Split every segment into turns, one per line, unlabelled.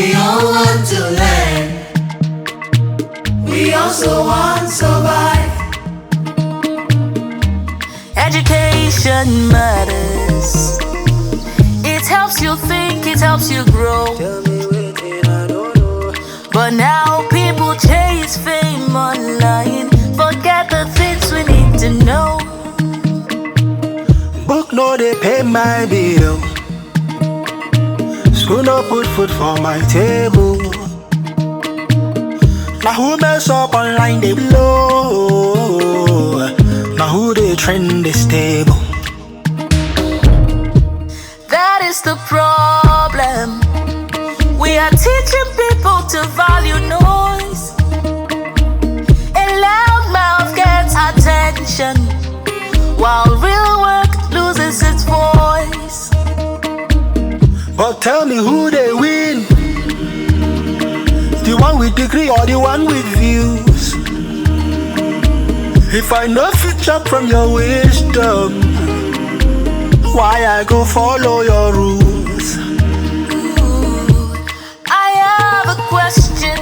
We all want to learn. We also want to survive.
Education matters. It helps you think, it helps you grow.
Tell me waiting, I don't know.
But now people chase fame online. Forget the things we need to know.
Book no they pay my bill. School no put food for my table. Now who mess up online they blow. Now who they trend they stable.
That is the problem. We are teaching people to value noise. A loud mouth gets attention, while real work loses its voice.
But tell me who they win. The one with degree or the one with views? If I know future from your wisdom, why I go follow your rules?
I have a question.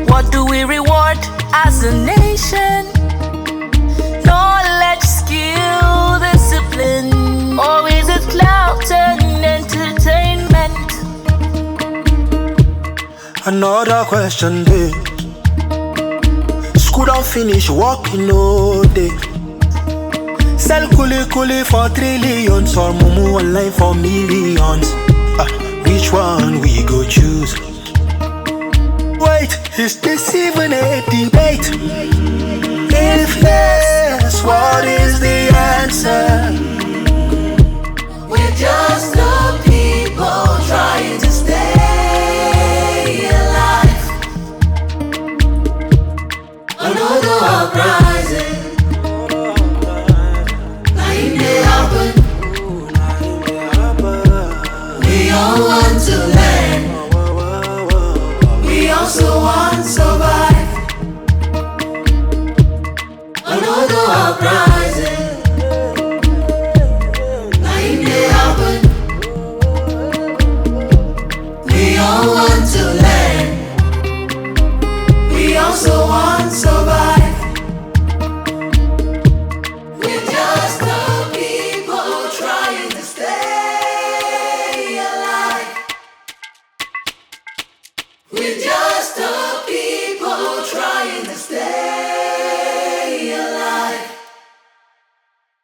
What do we reward as a nation? Knowledge, skill, discipline, or is it clout and entertainment?
Another question day. School don't finish working all day. Sell kuli for trillions or mumu online for millions. Which one we go choose? Wait, is this even a debate? If yes, what is the answer?
We're just the people trying to stay alive. Olodo Uprising. Nothing may happen. We all want to learn. We also want to survive. Olodo Uprising. Nothing may happen. We all want to learn. We also want to survive. We're just the people trying to stay alive. We're just